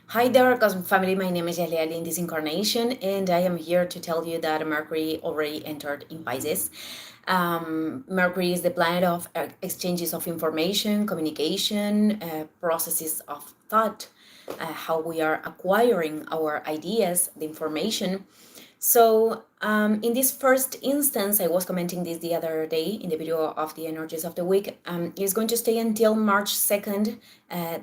Hi there, Cosmic Family. My name is Yaliali in this incarnation, and I am here to tell you that Mercury already entered in Pisces. Mercury is the planet of exchanges of information, communication, processes of thought, how we are acquiring our ideas, the information. So, in this first instance, I was commenting this the other day in the video of the energies of the week. It is going to stay until March 2nd.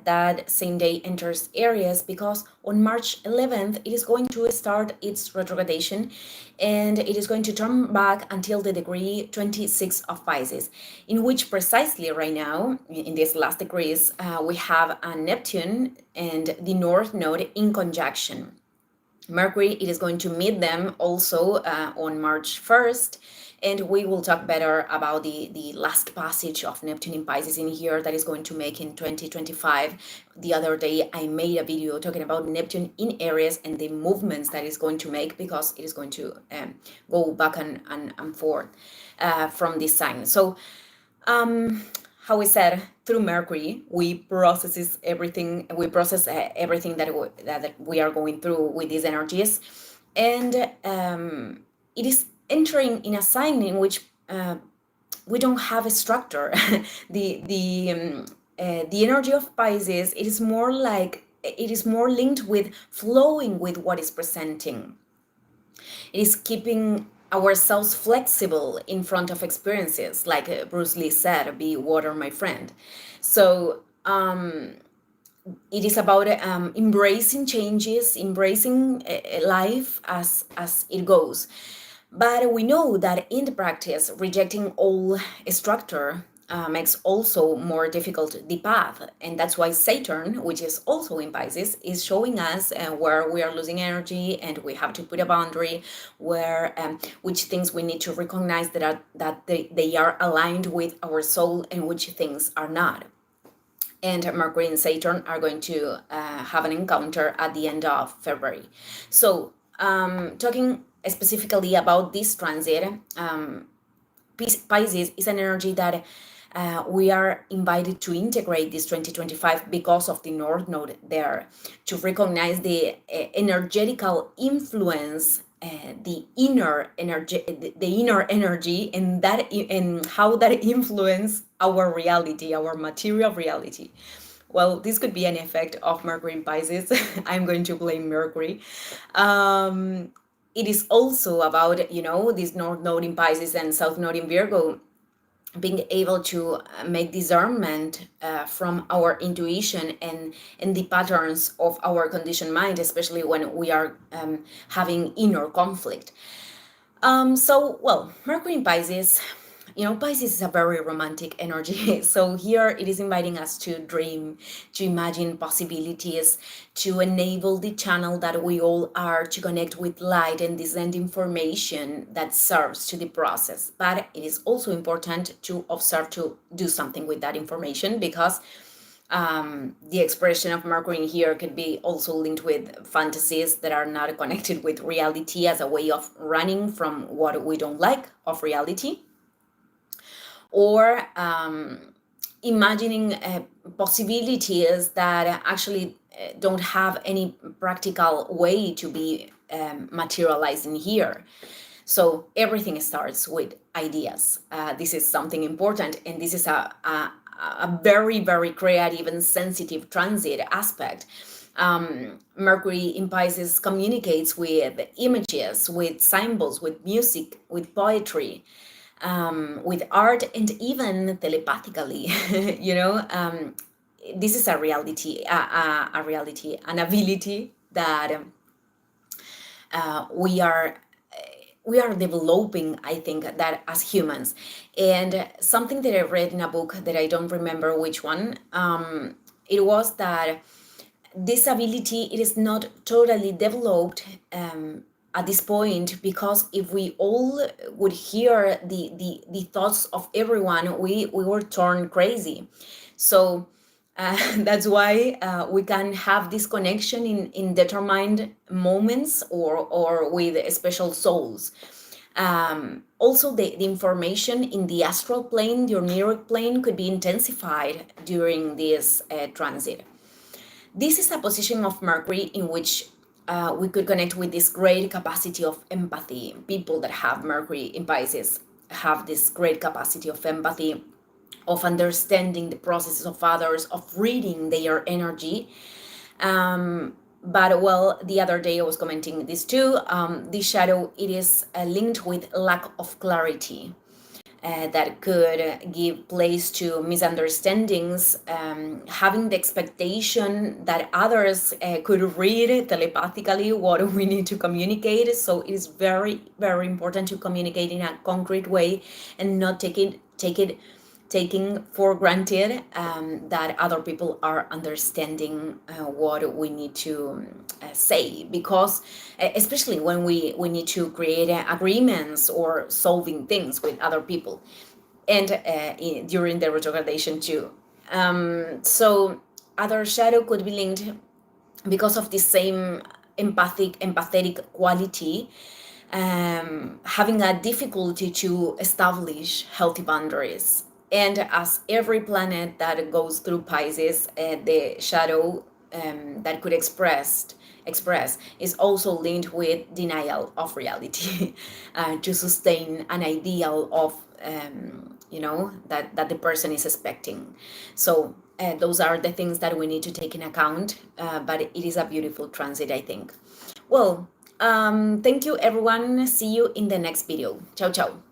That same day enters Aries because on March 11th, it is going to start its retrogradation and it is going to turn back until the degree 26 of Pisces, in which precisely right now, in these last degrees, we have a Neptune and the North Node in conjunction. Mercury, it is going to meet them also on March 1st, and we will talk better about the last passage of Neptune in Pisces in here that is going to make in 2025. The other day, I made a video talking about Neptune in Aries and the movements that it's going to make because it is going to go back and forth from this sign. So, how we said, through Mercury we process everything that we are going through with these energies, and it is entering in a sign in which we don't have a structure. The energy of Pisces, it is more linked with flowing with what is presenting. It is keeping ourselves flexible in front of experiences, like Bruce Lee said, "Be water, my friend." So it is about embracing changes, embracing life as it goes. But we know that in the practice, rejecting all structure makes also more difficult the path. And that's why Saturn, which is also in Pisces, is showing us where we are losing energy and we have to put a boundary, where which things we need to recognize that they are aligned with our soul and which things are not. And Mercury and Saturn are going to have an encounter at the end of February. So, talking specifically about this transit, Pisces is an energy that we are invited to integrate this 2025 because of the North Node there, to recognize the energetical influence, the inner energy, and how that influence our reality, our material reality. Well, this could be an effect of Mercury in Pisces. I'm going to blame Mercury. It is also about, this North Node in Pisces and South Node in Virgo, being able to make discernment from our intuition and the patterns of our conditioned mind, especially when we are having inner conflict. Mercury in Pisces, Pisces is a very romantic energy. So here it is inviting us to dream, to imagine possibilities, to enable the channel that we all are to connect with light and send information that serves to the process. But it is also important to observe, to do something with that information, because the expression of Mercury in here could be also linked with fantasies that are not connected with reality, as a way of running from what we don't like of reality, or imagining possibilities that actually don't have any practical way to be materialized in here. So everything starts with ideas. This is something important, and this is a very, very creative and sensitive transit aspect. Mercury in Pisces communicates with images, with symbols, with music, with poetry, with art, and even telepathically. This is a reality, an ability that we are developing, I think, that as humans. And something that I read in a book that I don't remember which one, it was that this ability, it is not totally developed at this point, because if we all would hear the thoughts of everyone, we were torn crazy. So that's why we can have this connection in determined moments, or with special souls. Also, the information in the astral plane, the oniric plane, could be intensified during this transit. This is a position of Mercury in which we could connect with this great capacity of empathy. People that have Mercury in Pisces have this great capacity of empathy, of understanding the processes of others, of reading their energy. But well, the other day I was commenting this too. This shadow, it is linked with lack of clarity. That could give place to misunderstandings, having the expectation that others could read telepathically what we need to communicate. So it is very, very important to communicate in a concrete way and not taking for granted that other people are understanding what we need to say, because especially when we need to create agreements or solving things with other people, and during the retrogradation too. So other shadow could be linked because of the same empathetic quality, having a difficulty to establish healthy boundaries. And as every planet that goes through Pisces, the shadow that could express is also linked with denial of reality, to sustain an ideal of that the person is expecting. So those are the things that we need to take in account. But it is a beautiful transit, I think. Well, thank you everyone. See you in the next video. Ciao, ciao.